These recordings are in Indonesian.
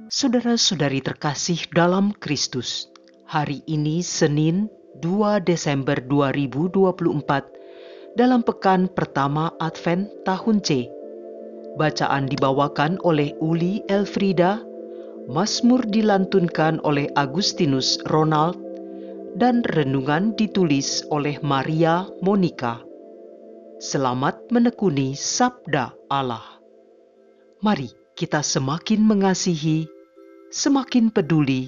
Saudara-saudari terkasih dalam Kristus, hari ini Senin 2 Desember 2024 dalam pekan pertama Advent tahun C. Bacaan dibawakan oleh Uli Elfrida, Mazmur dilantunkan oleh Agustinus Ronald, dan renungan ditulis oleh Maria Monica. Selamat menekuni Sabda Allah. Mari kita semakin mengasihi, semakin peduli,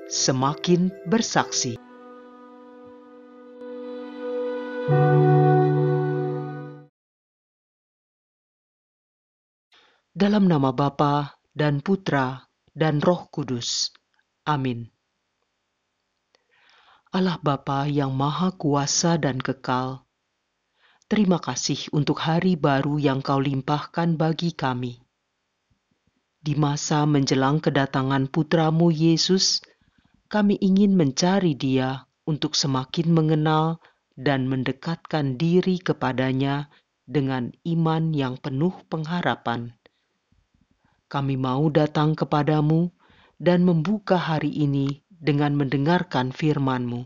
semakin bersaksi. Dalam nama Bapa dan Putra dan Roh Kudus. Amin. Allah Bapa yang Maha Kuasa dan Kekal, terima kasih untuk hari baru yang Kau limpahkan bagi kami. Di masa menjelang kedatangan Putra-Mu Yesus, kami ingin mencari Dia untuk semakin mengenal dan mendekatkan diri kepadanya dengan iman yang penuh pengharapan. Kami mau datang kepadamu dan membuka hari ini dengan mendengarkan firman-Mu.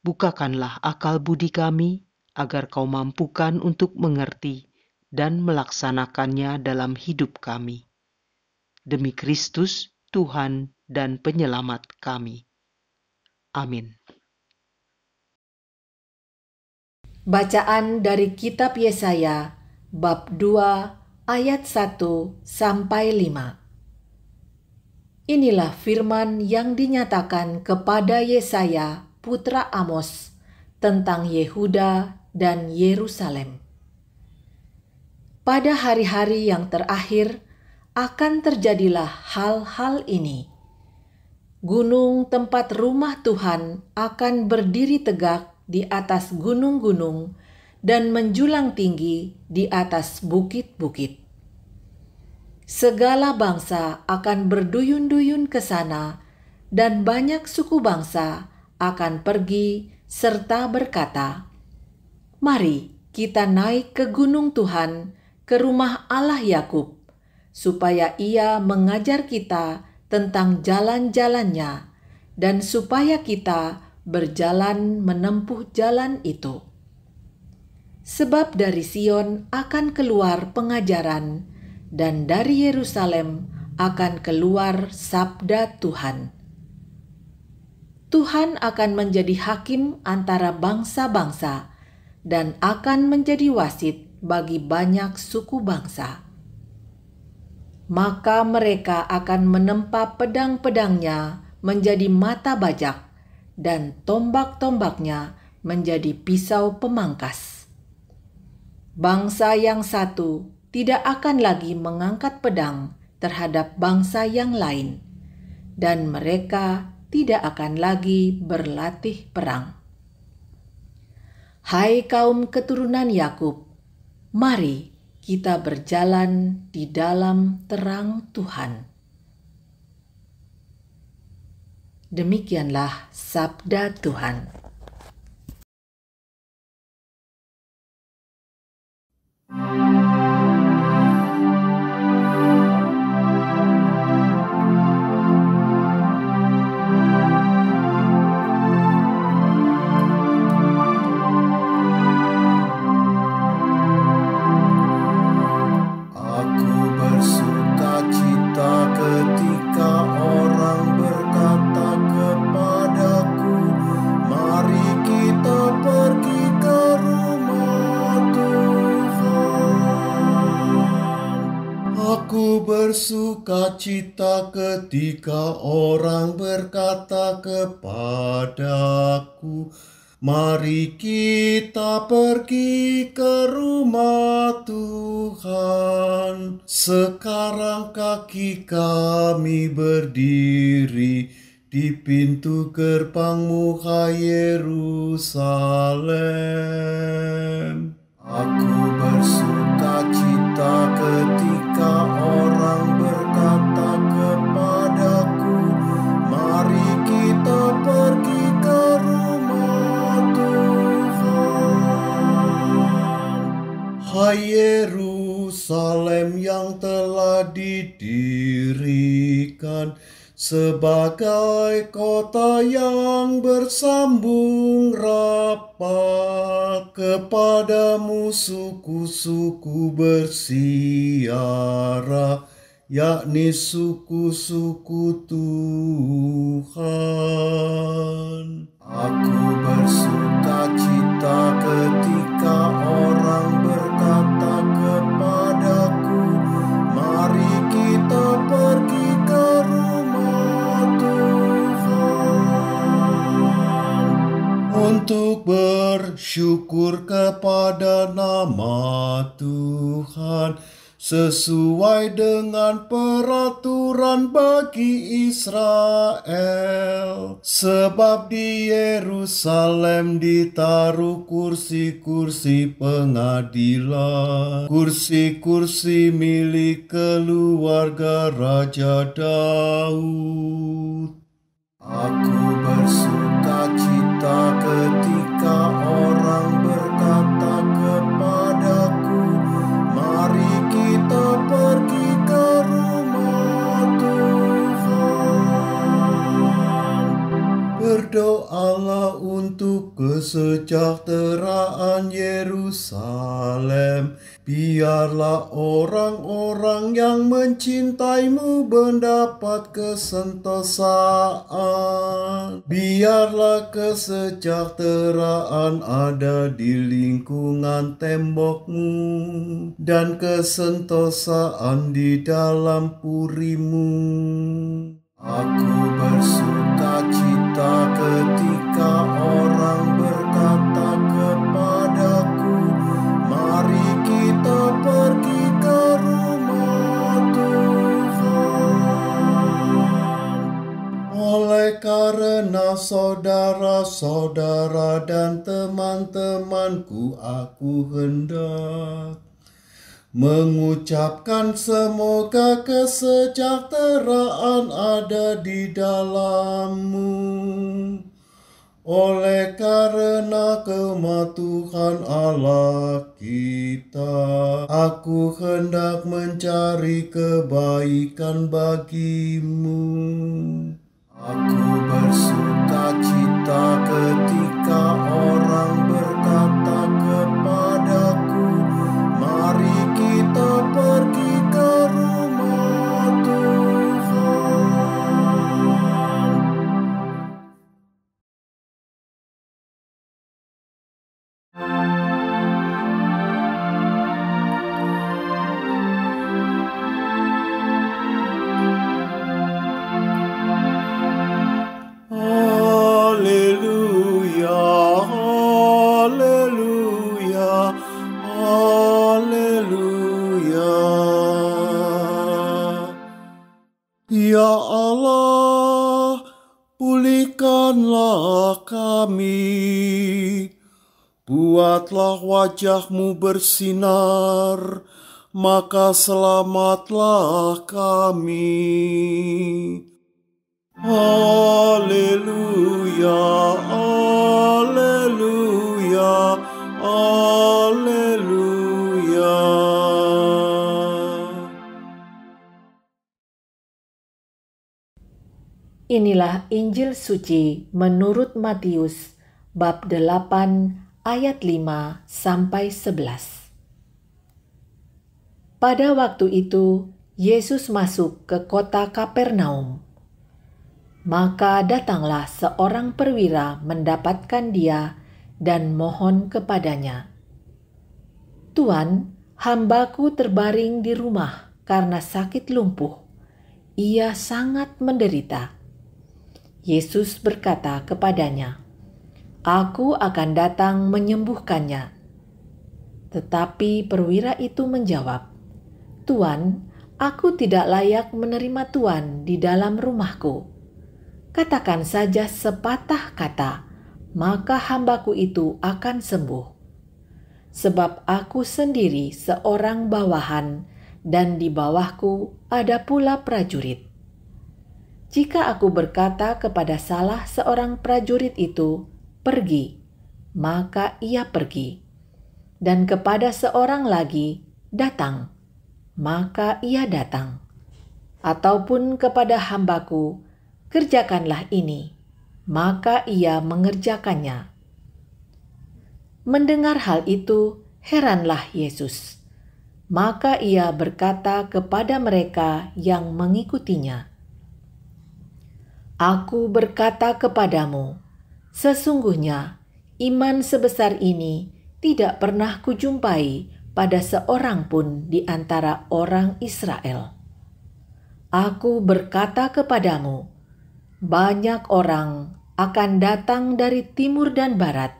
Bukakanlah akal budi kami agar Kau mampukan untuk mengerti dan melaksanakannya dalam hidup kami. Demi Kristus, Tuhan dan Penyelamat kami. Amin. Bacaan dari Kitab Yesaya, bab 2, ayat 1 sampai 5. Inilah firman yang dinyatakan kepada Yesaya, putra Amos, tentang Yehuda dan Yerusalem. Pada hari-hari yang terakhir akan terjadilah hal-hal ini. Gunung tempat rumah Tuhan akan berdiri tegak di atas gunung-gunung dan menjulang tinggi di atas bukit-bukit. Segala bangsa akan berduyun-duyun ke sana, dan banyak suku bangsa akan pergi serta berkata, "Mari kita naik ke gunung Tuhan, ke rumah Allah Yakub, supaya Ia mengajar kita tentang jalan-jalannya, dan supaya kita berjalan menempuh jalan itu. Sebab dari Sion akan keluar pengajaran, dan dari Yerusalem akan keluar sabda Tuhan. Tuhan akan menjadi hakim antara bangsa-bangsa, dan akan menjadi wasit bagi banyak suku bangsa. Maka mereka akan menempa pedang-pedangnya menjadi mata bajak, dan tombak-tombaknya menjadi pisau pemangkas. Bangsa yang satu tidak akan lagi mengangkat pedang terhadap bangsa yang lain, dan mereka tidak akan lagi berlatih perang. Hai kaum keturunan Yakub, mari kita berjalan di dalam terang Tuhan." Demikianlah sabda Tuhan. Bersukacita ketika orang berkata kepadaku, "Mari kita pergi ke rumah Tuhan." Sekarang kaki kami berdiri di pintu gerbangmu, hai Yerusalem. Aku bersukacita ketika orang berkata kepadaku, "Mari kita pergi ke rumah Tuhan." Hai Yerusalem, Yerusalem yang telah didirikan sebagai kota yang bersambung rapat. Kepadamu suku-suku bersiara, yakni suku-suku Tuhan. Aku bersuka cita ketika orang berkata kepadaku, mari kita pergi ke rumah Tuhan, untuk bersyukur kepada nama Tuhan, sesuai dengan peraturan bagi Israel. Sebab di Yerusalem ditaruh kursi-kursi pengadilan, kursi-kursi milik keluarga Raja Daud. Aku bersuka cita ketika orang berkata kepadaku, mari kita pergi ke rumah Tuhan. Berdoalah untuk kesejahteraan Yerusalem. Biarlah orang-orang yang mencintaimu mendapat kesentosaan. Biarlah kesejahteraan ada di lingkungan tembokmu dan kesentosaan di dalam purimu. Aku bersuka cita ketika orang berkata kepadaku, mari kita pergi ke rumah Tuhan. Oleh karena saudara-saudara dan teman-temanku, aku hendak mengucapkan semoga kesejahteraan ada di dalammu. Oleh karena kematuhan Allah kita, aku hendak mencari kebaikan bagimu. Aku bersuka cita ketika orang berkata kepadaku, mari kita pergi ke rumah Tuhan. Haleluya, haleluya, haleluya. Ya Allah, pulihkanlah kami. Buatlah wajah-Mu bersinar, maka selamatlah kami. Haleluya, haleluya, haleluya. Inilah Injil suci menurut Matius bab 8 ayat 5 sampai 11. Pada waktu itu Yesus masuk ke kota Kapernaum. Maka datanglah seorang perwira mendapatkan dia dan mohon kepadanya, "Tuan, hambaku terbaring di rumah karena sakit lumpuh. Ia sangat menderita." Yesus berkata kepadanya, "Aku akan datang menyembuhkannya." Tetapi perwira itu menjawab, "Tuan, aku tidak layak menerima Tuan di dalam rumahku. Katakan saja sepatah kata, maka hambaku itu akan sembuh. Sebab aku sendiri seorang bawahan, dan di bawahku ada pula prajurit. Jika aku berkata kepada salah seorang prajurit itu, 'Pergi,' maka ia pergi. Dan kepada seorang lagi, 'Datang,' maka ia datang. Ataupun kepada hambaku, kerjakanlah ini, maka ia mengerjakannya. Mendengar hal itu, heranlah Yesus. Maka ia berkata kepada mereka yang mengikutinya, "Aku berkata kepadamu, sesungguhnya iman sebesar ini tidak pernah kujumpai pada seorang pun di antara orang Israel. Aku berkata kepadamu, banyak orang akan datang dari timur dan barat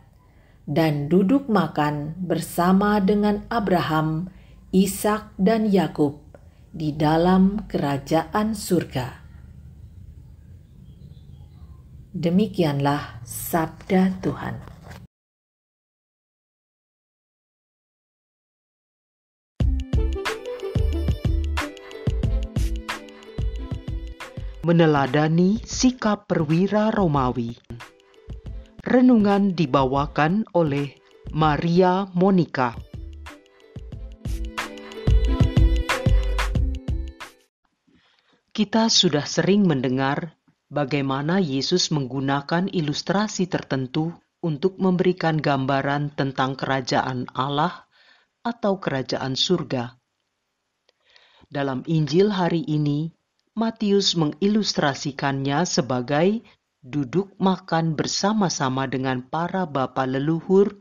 dan duduk makan bersama dengan Abraham, Ishak, dan Yakub di dalam kerajaan surga." Demikianlah sabda Tuhan. Meneladani sikap perwira Romawi. Renungan dibawakan oleh Maria Monica. Kita sudah sering mendengar bagaimana Yesus menggunakan ilustrasi tertentu untuk memberikan gambaran tentang kerajaan Allah atau kerajaan surga. Dalam Injil hari ini, Matius mengilustrasikannya sebagai duduk makan bersama-sama dengan para bapa leluhur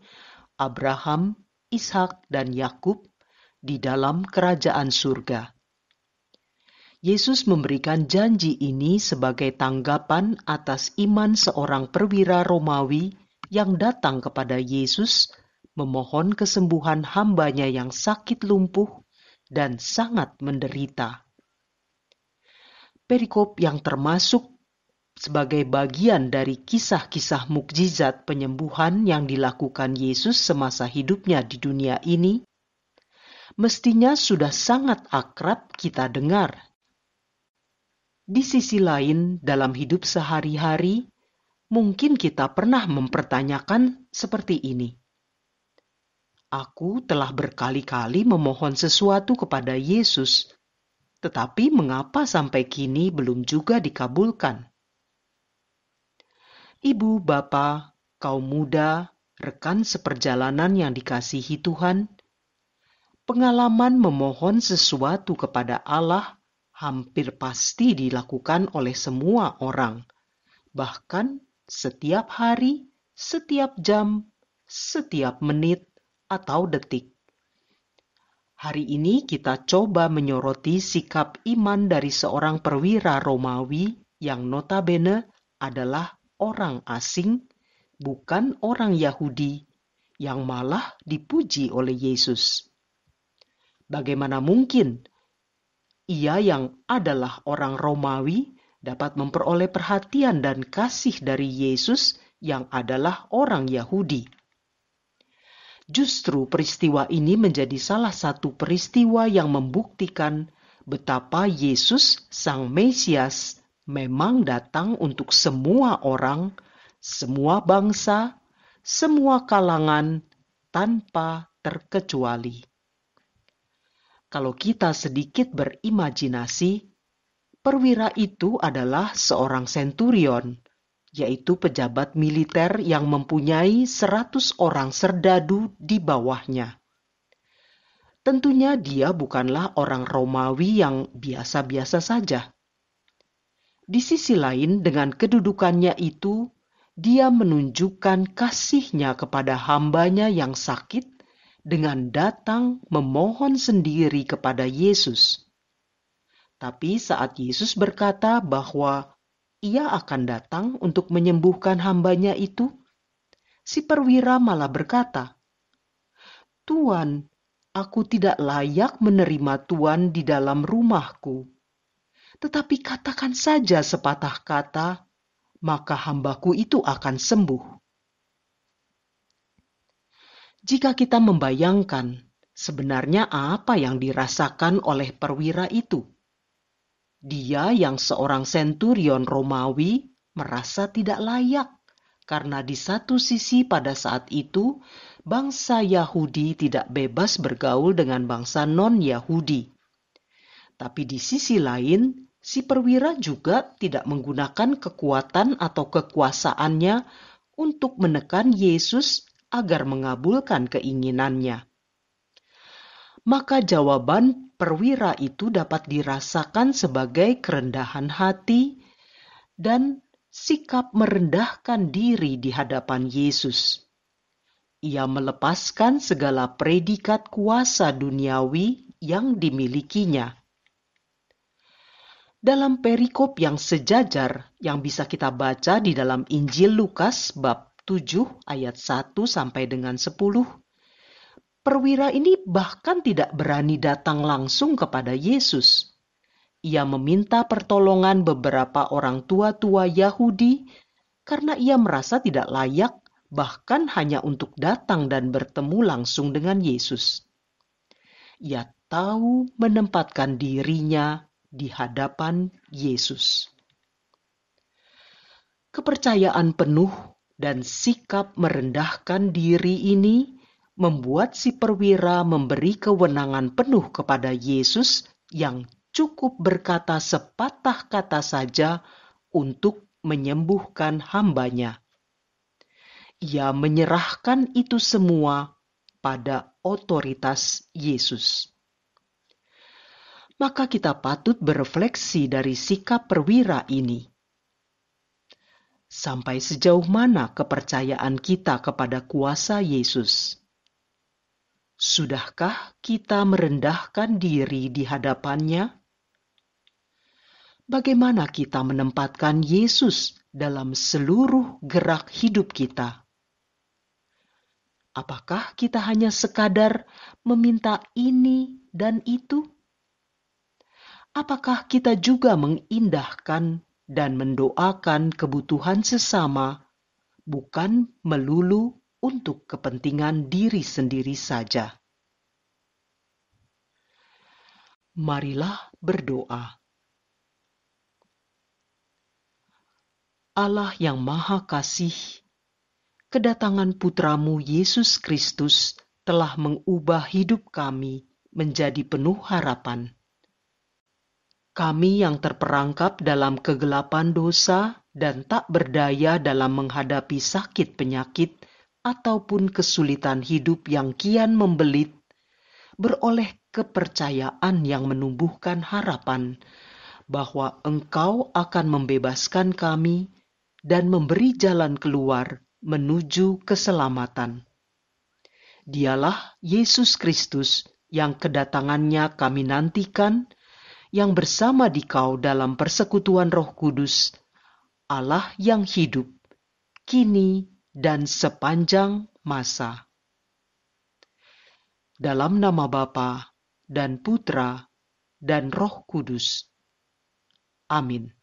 Abraham, Ishak, dan Yakub di dalam kerajaan surga. Yesus memberikan janji ini sebagai tanggapan atas iman seorang perwira Romawi yang datang kepada Yesus memohon kesembuhan hambanya yang sakit lumpuh dan sangat menderita. Perikop yang termasuk sebagai bagian dari kisah-kisah mukjizat penyembuhan yang dilakukan Yesus semasa hidupnya di dunia ini, mestinya sudah sangat akrab kita dengar. Di sisi lain, dalam hidup sehari-hari, mungkin kita pernah mempertanyakan seperti ini. Aku telah berkali-kali memohon sesuatu kepada Yesus, tetapi mengapa sampai kini belum juga dikabulkan? Ibu, bapa, kaum muda, rekan seperjalanan yang dikasihi Tuhan, pengalaman memohon sesuatu kepada Allah hampir pasti dilakukan oleh semua orang, bahkan setiap hari, setiap jam, setiap menit, atau detik. Hari ini kita coba menyoroti sikap iman dari seorang perwira Romawi yang notabene adalah orang asing, bukan orang Yahudi, yang malah dipuji oleh Yesus. Bagaimana mungkin ia yang adalah orang Romawi dapat memperoleh perhatian dan kasih dari Yesus yang adalah orang Yahudi? Justru peristiwa ini menjadi salah satu peristiwa yang membuktikan betapa Yesus, Sang Mesias, memang datang untuk semua orang, semua bangsa, semua kalangan, tanpa terkecuali. Kalau kita sedikit berimajinasi, perwira itu adalah seorang senturion, yaitu pejabat militer yang mempunyai 100 orang serdadu di bawahnya. Tentunya dia bukanlah orang Romawi yang biasa-biasa saja. Di sisi lain, dengan kedudukannya itu, dia menunjukkan kasihnya kepada hambanya yang sakit dengan datang memohon sendiri kepada Yesus. Tapi saat Yesus berkata bahwa ia akan datang untuk menyembuhkan hambanya itu, si perwira malah berkata, "Tuan, aku tidak layak menerima Tuan di dalam rumahku. Tetapi katakan saja sepatah kata, maka hambaku itu akan sembuh." Jika kita membayangkan sebenarnya apa yang dirasakan oleh perwira itu, dia yang seorang senturion Romawi merasa tidak layak karena di satu sisi pada saat itu bangsa Yahudi tidak bebas bergaul dengan bangsa non-Yahudi. Tapi di sisi lain, si perwira juga tidak menggunakan kekuatan atau kekuasaannya untuk menekan Yesus agar mengabulkan keinginannya. Maka jawaban perwira itu dapat dirasakan sebagai kerendahan hati dan sikap merendahkan diri di hadapan Yesus. Ia melepaskan segala predikat kuasa duniawi yang dimilikinya. Dalam perikop yang sejajar yang bisa kita baca di dalam Injil Lukas bab 7 ayat 1 sampai dengan 10, perwira ini bahkan tidak berani datang langsung kepada Yesus. Ia meminta pertolongan beberapa orang tua-tua Yahudi karena ia merasa tidak layak bahkan hanya untuk datang dan bertemu langsung dengan Yesus. Ia tahu menempatkan dirinya di hadapan Yesus. Kepercayaan penuh dan sikap merendahkan diri ini membuat si perwira memberi kewenangan penuh kepada Yesus yang cukup berkata sepatah kata saja untuk menyembuhkan hambanya. Ia menyerahkan itu semua pada otoritas Yesus. Maka kita patut berefleksi dari sikap perwira ini. Sampai sejauh mana kepercayaan kita kepada kuasa Yesus? Sudahkah kita merendahkan diri di hadapannya? Bagaimana kita menempatkan Yesus dalam seluruh gerak hidup kita? Apakah kita hanya sekadar meminta ini dan itu? Apakah kita juga mengindahkan dan mendoakan kebutuhan sesama, bukan melulu untuk kepentingan diri sendiri saja? Marilah berdoa. Allah yang Maha Kasih, kedatangan Putramu Yesus Kristus telah mengubah hidup kami menjadi penuh harapan. Kami yang terperangkap dalam kegelapan dosa dan tak berdaya dalam menghadapi sakit penyakit ataupun kesulitan hidup yang kian membelit, beroleh kepercayaan yang menumbuhkan harapan bahwa Engkau akan membebaskan kami dan memberi jalan keluar menuju keselamatan. Dialah Yesus Kristus yang kedatangannya kami nantikan, yang bersama Dikau dalam persekutuan Roh Kudus, Allah yang hidup, kini dan sepanjang masa. Dalam nama Bapa dan Putra dan Roh Kudus. Amin.